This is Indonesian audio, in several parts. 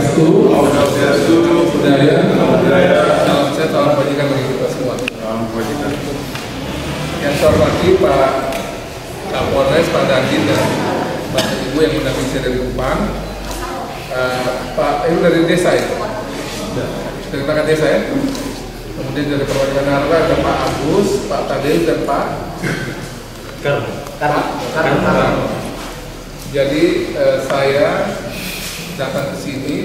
Swastiastu, budaya, salam sehat, salam kebajikan bagi kita semua. Yang saya hormati Pak Kapolres, Pak Dandim, dan Bapak Ibu yang mendampingi saya dari Kupang. Pak Ibu dari desa ya? Dari perangkat desa ya? Kemudian dari perwakilan Narwa ada Pak Agus, Pak Tadeu, dan Pak Karang. Jadi saya datang ke sini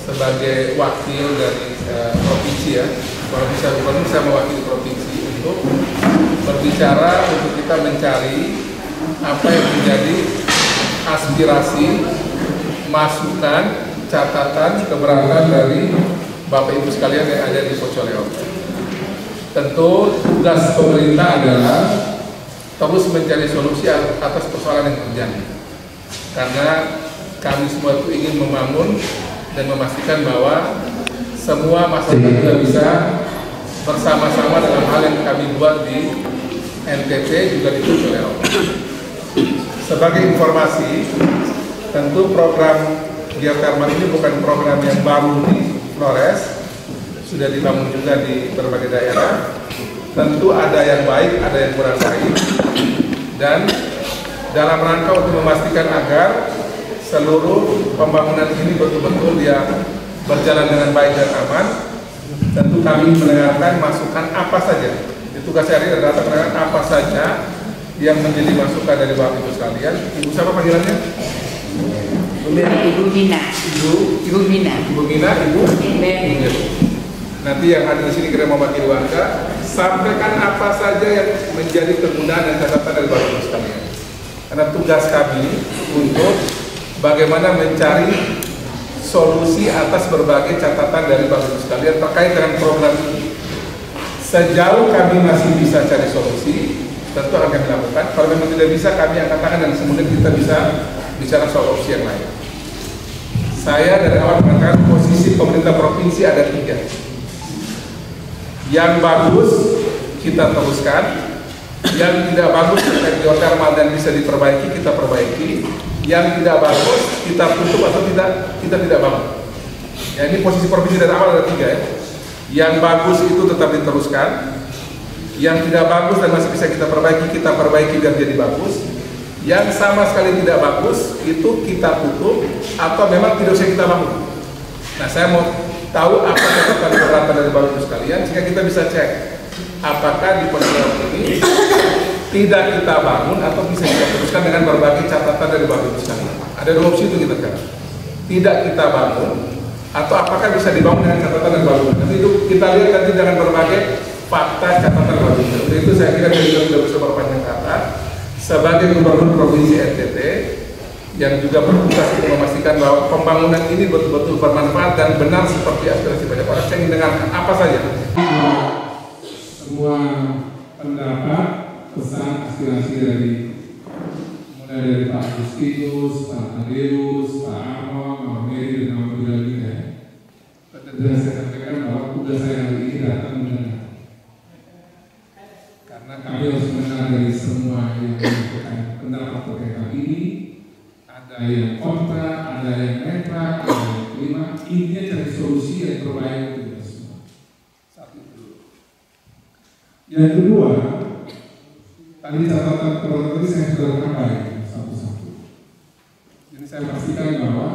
sebagai wakil dari provinsi ya. Kalau bisa gubernur, saya mewakili provinsi untuk berbicara untuk kita mencari apa yang menjadi aspirasi, masukan, catatan, keberatan dari Bapak Ibu sekalian yang ada di Pocoleo. Tentu tugas pemerintah adalah terus mencari solusi atas persoalan yang terjadi. Karena kami semua itu ingin membangun dan memastikan bahwa semua masyarakat juga bisa bersama-sama dalam hal yang kami buat di NTT juga di Pocoleo. Sebagai informasi, tentu program geothermal ini bukan program yang baru di Flores, sudah dibangun juga di berbagai daerah. Tentu ada yang baik, ada yang kurang baik, dan dalam rangka untuk memastikan agar seluruh pembangunan ini betul-betul dia berjalan dengan baik dan aman, tentu kami mendengarkan masukan apa saja. Tugas saya hari ini adalah mendengarkan apa saja yang menjadi masukan dari Bapak Ibu sekalian. Ibu siapa panggilannya? Ibu Mina. Ibu Mina. Ibu. Nanti yang hadir di sini kira mewakili warga, sampaikan apa saja yang menjadi kegunaan dan catatan dari Bapak Ibu sekalian. Karena tugas kami untuk bagaimana mencari solusi atas berbagai catatan dari Bapak Ibu sekalian terkait dengan program ini. Sejauh kami masih bisa cari solusi, tentu akan kami lakukan. Kalau memang tidak bisa, kami akan katakan dan kemudian kita bisa bicara soal opsi yang lain. Saya dari awal mengatakan posisi pemerintah provinsi ada 3. Yang bagus kita teruskan, yang tidak bagus kita geothermal dan bisa diperbaiki kita perbaiki, yang tidak bagus kita tutup atau kita tidak bangun. Ya, ini posisi provinsi dari awal ada 3 ya. Yang bagus itu tetap diteruskan, yang tidak bagus dan masih bisa kita perbaiki biar jadi bagus. Yang sama sekali tidak bagus itu kita tutup atau memang tidak usah kita bangun. Nah, saya mau tahu apa catatan keberatan dari Bapak Ibu sekalian sehingga kita bisa cek apakah di Pocoleo ini tidak kita bangun atau bisa kita teruskan dengan berbagai catatan dari Bapak Ibu sekalian. Ada 2 opsi itu kita kan. Tidak kita bangun atau apakah bisa dibangun dengan catatan dari Bapak Ibu. Nanti itu kita lihat nanti dengan berbagai fakta catatan Bapak Ibu. Untuk itu saya kira kita tidak bisa berpanjang kata. Sebagai Gubernur Provinsi NTT yang juga bertugas untuk memastikan bahwa pembangunan ini betul-betul bermanfaat dan benar seperti aspirasi banyak orang, saya ingin dengarkan apa saja semua pendapat, pesan, aspirasi dari mulai dari Pak Agustinus, Pak Tadeus, Pak Arno, Pak Mary, dan Pak Bilal ya. Dan saya sampaikan bahwa tugas saya hari ini datang mendengar. Karena kami harus mendengar dari semua yang menyampaikan pendapat terkait hal ini. Ada yang kontra, ada yang netral, ada yang terima. Intinya cari solusi yang terbaik untuk kita semua. Satu itu dulu. Yang kedua, tadi catatan tadi saya sudah rangkai satu-satu. Jadi saya pastikan bahwa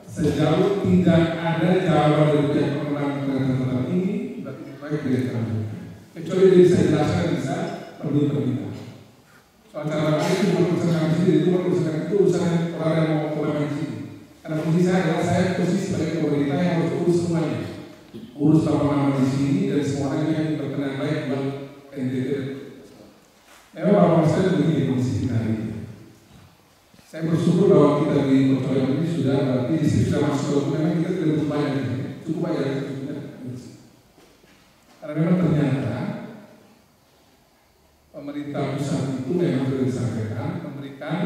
sejauh tidak ada jawaban dari pihak pemenang terhadap catatan ini, berarti baik dari kami. Kecuali dia bisa jelaskan bisa perlu permintaan. Soal cara lain itu bukan urusan kami sendiri, itu urusan orang yang mau kembali di sini. Karena posisi saya adalah saya posisi sebagai pemerintah yang harus urus semuanya, urus nama-nama di sini dan semuanya yang berkenan baik buat NTT. Memang bapak saya begini kondisi kita hari ini. Saya bersyukur bahwa kita di Pocoleo ini sudah berarti di sini sudah masuk memang kita tidak cukup banyak, cukup banyak. Karena memang ternyata pemerintah pusat itu memang sudah disampaikan memberikan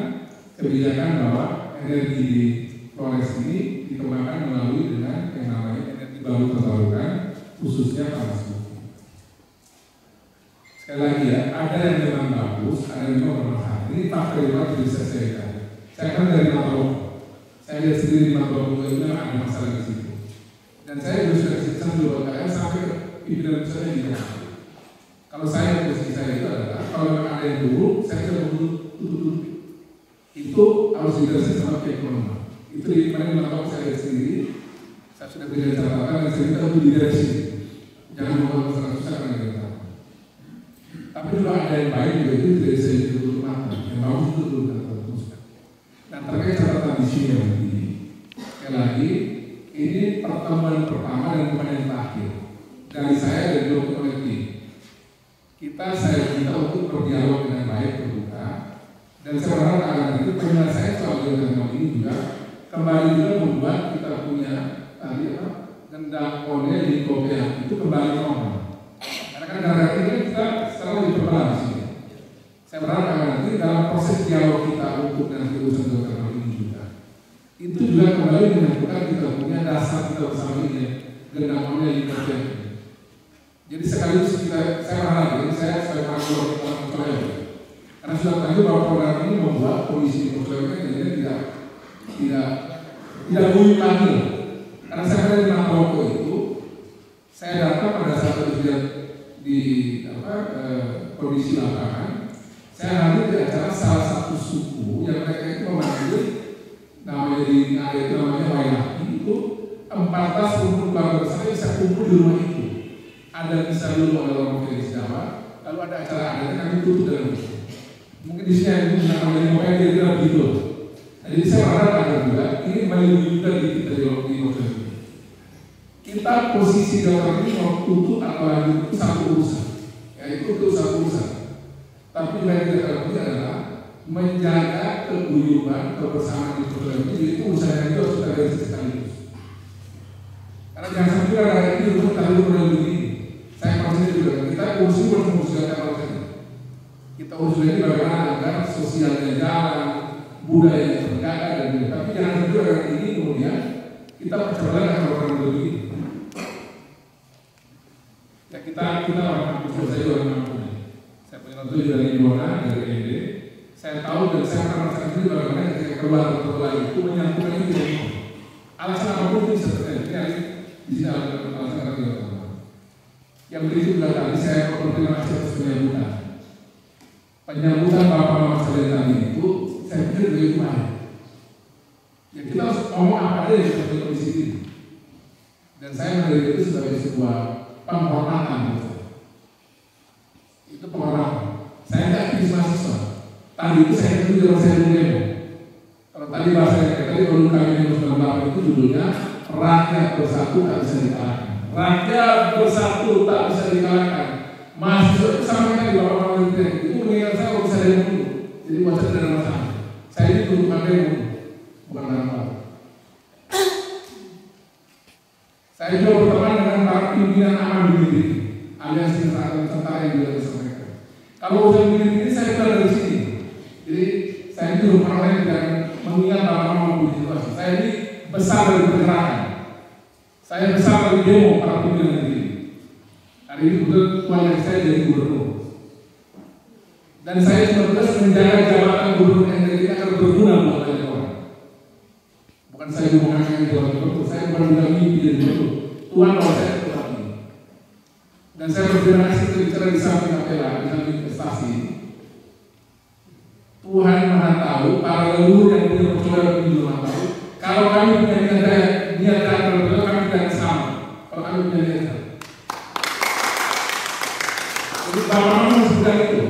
kebijakan bahwa energi di Flores ini dikembangkan melalui dengan yang namanya energi baru terbarukan, khususnya panas bumi. Sekali lagi ya, ada yang memang bagus, ada yang memang bermanfaat. Ini faktor yang harus bisa saya lihat. Saya kan dari Maroke. Saya lihat sendiri di Mata Pembangunan ada masalah di situ. Dan saya juga sudah cerita dulu KKN sampai ke pimpinan pusatnya di Jakarta. Kalau saya posisi saya itu adalah kalau memang ada yang buruk, saya sudah tutup. Itu harus dijelaskan sama keekonomi. Itu di mana melakukan saya lihat sendiri. Saya sudah berikan catatan dan saya minta untuk didireksi. Jangan membuat masalah susah karena kita tahu. Tapi kalau ada yang baik juga itu tidak bisa ditutup mata. Yang bagus itu dulu kita teruskan. Nah terkait catatan di sini yang begini. Sekali lagi, ini pertemuan pertama dan bukan yang terakhir. Dari saya dan juga oleh tim. Saya minta untuk berdialog dengan baik, terbuka. Dan saya berharap agar nanti penyelesaian soal geothermal ini juga kembali juga membuat kita punya gendang one di Korea itu kembali normal. Karena kan dari ini kita selalu diperbelah di sini. Saya berharap agar nanti dalam proses dialog kita untuk nanti urusan geothermal ini juga itu juga kembali menyatukan kita punya dasar kita bersama ini gendang one di Korea. Jadi sekaligus saya berharap ini saya mengatur Korea. Karena sudah tahu bahwa program ini membuat kondisi Korea tidak buyut lagi. Karena saya ada di Maroko itu, saya datang pada saat itu di kondisi lapangan. Saya hadir di acara salah satu suku yang mereka itu memanggil namanya Wailaki itu 14 kumpul keluarga saya bisa kumpul di rumah itu. Ada bisa dulu ada orang dari Jawa, lalu ada acara adatnya kami tutup dengan itu. Mungkin di sini ada yang namanya Mokai kira-kira begitu. Jadi saya berharap agar juga ini menunjukkan di kita di hotel ini. Kita posisi dalam ini mau tutup atau lagi itu satu urusan, yaitu itu satu urusan. Tapi yang kita lakukan adalah menjaga keguyuban kebersamaan di hotel ini. Jadi itu urusan yang itu harus kita lihat sekaligus. Karena jangan sampai ada ini untuk terlalu begini. Saya maksudnya juga kita urus kalau kita urus lagi bagaimana agar sosialnya jalan, budaya terjaga dan juga. Tapi jangan juga dengan ini kemudian kita percaya akan orang begini. Ya kita orang kampus saya orang kampus. Saya punya nonton dari Bona dari ED. Saya tahu dan saya akan merasakan sendiri bagaimana ketika keluar itu menyambungkan itu. Alasan apapun itu seperti ini. Di sini alasan apa? Yang berikut tadi saya berterima kasih atas penyambutan Bapak Mama sekalian tadi itu saya pikir begitu baik. Ya kita harus ngomong apa aja yang seperti kondisi ini. Dan saya melihat itu sebagai sebuah penghormatan. Itu penghormatan. Saya tidak aktivis mahasiswa. Tadi itu saya itu dalam saya demo. Kalau tadi bahasanya tadi kalau kami yang 98 itu judulnya Rakyat Bersatu Tak Bisa Dikalahkan. Rakyat bersatu tak bisa dikalahkan. Mahasiswa itu sama kan di bawah menteri itu mengingat saya kalau bisa demo dulu. Jadi wajah tidak ada masalah. Saya ini tuntutan demo, bukan apa. Saya juga berteman dengan para pimpinan aman di aliansi tentara yang juga disampaikan. Kalau urusan begini saya bukan dari sini. Jadi saya itu orang lain dan mengingat bahwa mampu situasi. Saya ini besar dari pergerakan. Saya besar dari demo para pimpinan negeri. Hari ini kebetulan yang saya jadi gubernur. Dan saya sebenarnya menjaga jabatan gubernur NTT agar berguna buat banyak orang. Bukan saya mengangkat jabatan gubernur, saya bukan bilang mimpi jadi gubernur. Tuhan bahwa saya tetap ini. Dan saya berterima kasih bicara di samping apela, di samping investasi. Tuhan Maha Tahu, para leluhur yang punya percaya di Maha Tahu. Kalau kami punya niat tertentu, kami tidak sama. Kalau kami punya niat, jadi Bapak sudah itu.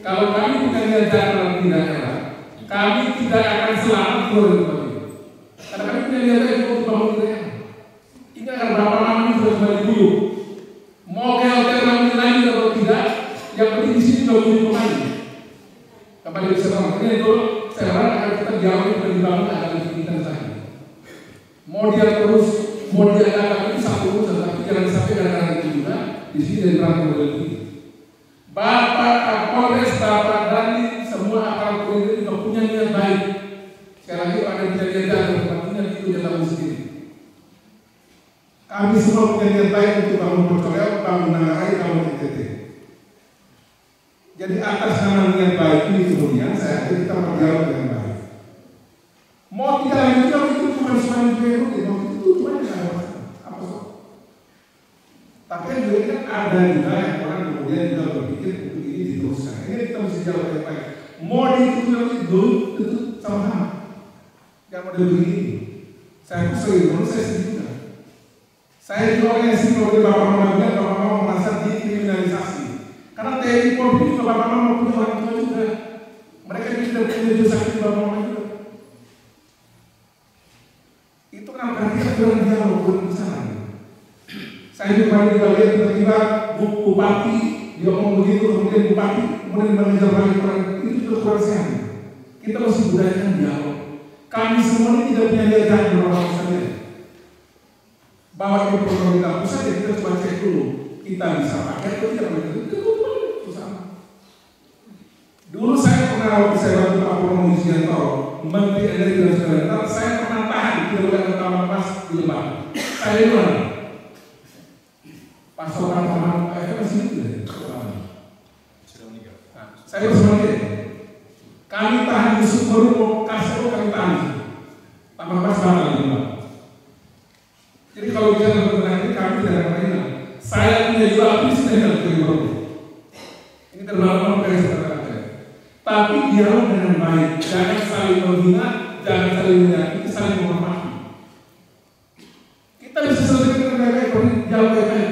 Kalau kami punya niat dalam daerah, kami tidak akan selamat keluar dari tempat ini. Karena kami punya niat untuk bangun daerah. Ingat kan Bapak ini sudah kembali dulu. Mau geothermal lagi atau tidak, yang penting di sini sudah punya pemain. Kembali ke sekarang ini itu saya harap akan kita jauh dari dibangun agar kita lagi. Mau dia terus, mau dia akan itu satu urusan, tapi jangan sampai gara-gara itu juga di sini dari rangka model ini. Bapak Kapolres, Bapak Dani, semua aparat polisi juga punya niat baik. Sekali lagi ada yang punya niat baik, artinya itu dia tahu sendiri. Kami semua punya niat baik untuk bangun Percaya, bangun Nangarai, bangun NTT. Jadi atas nama niat baik ini kemudian saya kita berdialog dengan baik. Mau tidak lanjut berpikir untuk ini diteruskan. Ini kita mesti jawab yang baik. Mau tutup sama-sama. Yang model begini. Saya sering, menurut saya sedih juga. Saya juga orang yang sering kalau bapak mama bilang, bapak mama merasa dikriminalisasi. Karena TNI Polri juga bapak mama punya orang tua juga. Mereka juga punya dosa sakit bapak mama juga. Itu kenapa kita kurang dialog, kurang kesana. Saya juga di bagian tiba-tiba bupati dia ngomong begitu, kemudian bupati kemudian manajer lagi orang itu juga kurang sehat. Kita mesti budayakan dialog. Kami semua ini tidak punya lihat orang saya. Bawa ke pemerintah pusat ya kita coba cek dulu. Kita bisa pakai atau tidak itu sama. Dulu saya pernah waktu saya bantu Pak Purnomo Yustianto, Menteri Energi dan Sebagainya, saya pernah tahan di Dewan Utama Pas di Lebak. Saya bilang, Pas orang Purnomo masih itu ya. Saya bersama kami tahan di Sumberu, Kasero kami tahan. Tambah Pas bakal di Lebak. Jadi kalau bicara tentang ini kami tidak akan lain. Saya punya jual bisnis dengan Gubernur. Ini terlalu kayak seperti tapi dialog dengan baik, jangan saling menghina, jangan saling menyakiti, saling menghormati. Kita bisa selesaikan dengan baik, kalau dialog baik.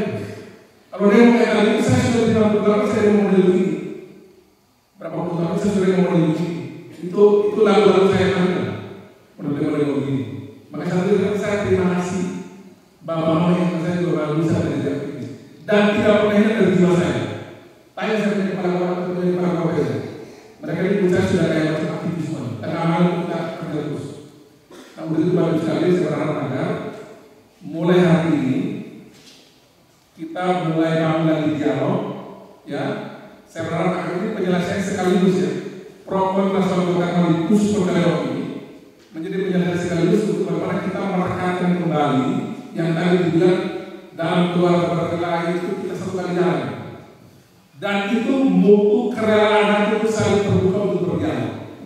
Kalau dia mau kayak tadi, saya sudah bilang berapa saya mau model begini. Berapa puluh tahun saya sudah mau model begini. Itu lagu-lagu saya kan, model begini. Maka saya terima kasih. Bapak-bapak yang saya juga baru bisa belajar ini dan tidak pernah dari jiwa saya. Tanya saya punya kepala saya. Mereka ini saya sudah kayak macam aktivisme dan amal kita kerja terus. Nah begitu baru sekali saya berharap agar mulai hari ini kita mulai bangun lagi dialog. Ya, saya berharap agar ini penyelesaian sekaligus ya. Pro kontra soal khusus dialog ini menjadi penyelesaian sekaligus untuk bagaimana kita merekatkan kembali yang tadi dibilang dalam keluarga berkelahi itu kita satu kali jalan dan itu mutu kerelaan itu saling terbuka untuk berdialog.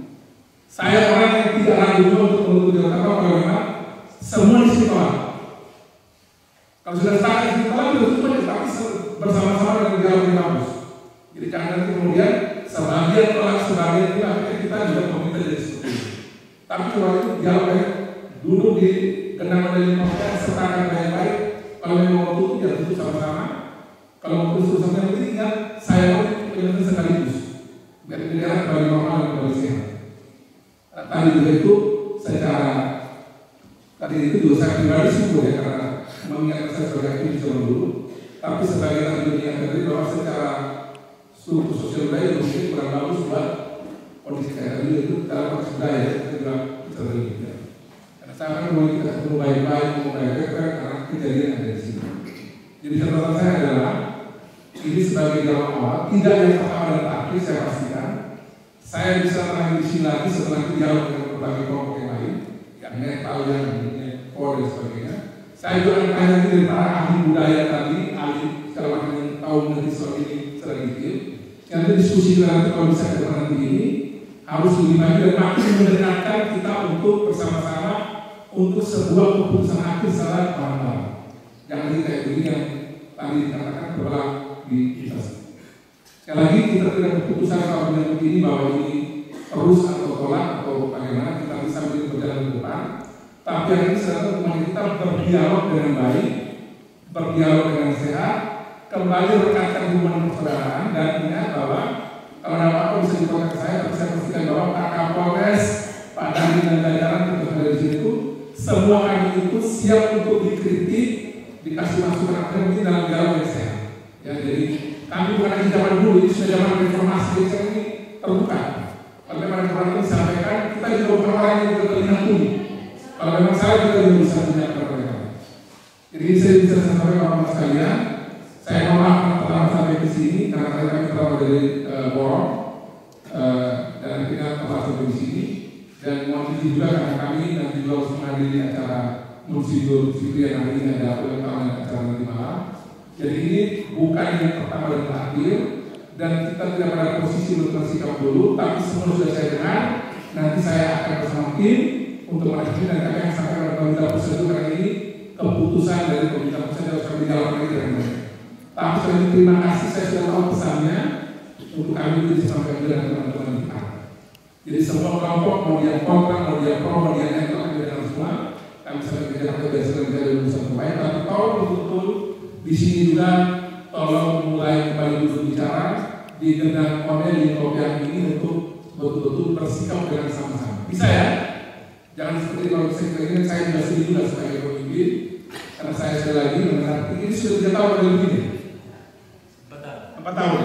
Saya orang yang tidak ragu untuk menuntut dialog kalau memang semua di situ. Kalau sudah sepakat di situ itu semuanya tapi bersama-sama dengan dialog yang bagus. Jadi jangan kemudian sebagian tolak sebagian itu akhirnya kita juga meminta jadi seperti itu. Tapi kalau itu dialog dulu di kenang dari novel sertakan baik-baik. Kalau memang waktu ya tutup sama-sama. Kalau waktu sama-sama yang penting kan saya mau penyelesaian sekaligus. Biar negara kembali normal dan kembali sehat. Tadi juga itu secara tadi itu juga saya pribadi sungguh ya karena mengingat saya sebagai aktivis zaman dulu. Tapi sebagai tadi dunia tadi bahwa secara struktur sosial budaya mungkin kurang bagus buat kondisi kayak tadi itu dalam konteks budaya kita juga bisa terlibat. Saya akan mulai kita ketemu baik-baik, karena kejadian ada di sini. Jadi catatan saya adalah ini sebagai jalan awal, tidak yang pertama dan terakhir saya pastikan. Saya bisa menangani di sini lagi setelah dialog dengan berbagai kelompok yang lain, yang netral, yang kode dan sebagainya. Saya juga akan tanya dari para ahli budaya tadi, ahli segala macam yang tahu mengenai soal ini secara detail. Nanti diskusi nanti kalau bisa ke depan nanti ini harus lebih banyak dan makin mendekatkan kita untuk bersama-sama untuk sebuah keputusan akhir secara bareng-bareng. Jangan kayak begini yang tadi dikatakan berulang di kita. Sekali lagi kita tidak keputusan kalau dengan begini bahwa ini terus atau tolak atau bagaimana kita bisa berjalan ke depan. Tapi yang ini sebenarnya kita berdialog dengan baik, berdialog dengan sehat, kembali rekatkan hubungan persaudaraan dan ingat bahwa kalau ada apa-apa bisa dikontak saya, tapi saya pastikan bahwa Pak Kapolres, Pak Dandi dan jajaran kita ada di situ. Semua kami itu siap untuk dikritik, dikasih masukan apa yang mungkin dalam dialog yang sehat. Ya, jadi kami bukan lagi zaman dulu, ini sudah zaman reformasi, jadi ini terbuka. Kalau memang ada yang disampaikan, kita juga bukan orang yang juga terlihat pun. Kalau memang saya juga bisa menyampaikan mereka. Jadi saya bisa sampaikan kepada sekalian. Saya mohon maaf telah sampai di sini karena kami telah dari Borong dan kita telah sampai di sini. Dan mohon izin juga karena kami nanti juga harus menghadiri acara Musibur yang hari ini ada ulang acara nanti malam. Jadi ini bukan yang pertama dan terakhir dan kita tidak pada posisi untuk bersikap dulu, tapi semua sudah saya dengar. Nanti saya akan bersama tim untuk mengajukan dan kami akan sampai pada pemerintah pusat itu karena ini keputusan dari pemerintah pusat harus kami jalankan lagi dengan baik. Tapi sekali lagi terima kasih, saya sudah tahu pesannya untuk kami itu disampaikan dengan teman-teman kita. Jadi semua kelompok, mau dia kontra, mau dia pro, mau dia netral, kami dengar semua. Kami sampai ke Jakarta biasanya mencari lulusan terbaik. Tapi tolong betul-betul di sini juga tolong mulai kembali duduk bicara di gendang online di Kopiah ini untuk betul-betul bersikap dengan sama-sama. Bisa ya? Jangan seperti kalau saya juga sedih juga sebagai pemimpin, karena saya sekali lagi mendengar ini sudah 3 tahun dari begini. 4 tahun.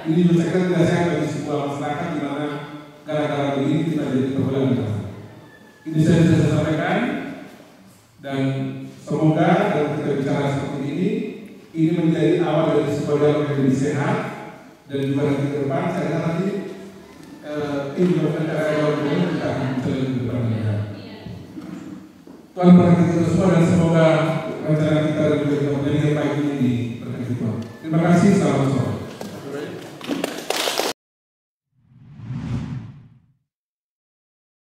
Ini juga saya kira tidak sehat bagi sebuah masyarakat di mana gara-gara begini kita jadi terbelah. Ini saya bisa sampaikan dan semoga dalam kita bicara seperti ini menjadi awal dari sebuah dialog yang lebih sehat dan juga nanti ke depan saya kira nanti tim negara ini kita akan bisa lebih berperan. Tuhan berkati kita semua dan semoga rencana kita dan juga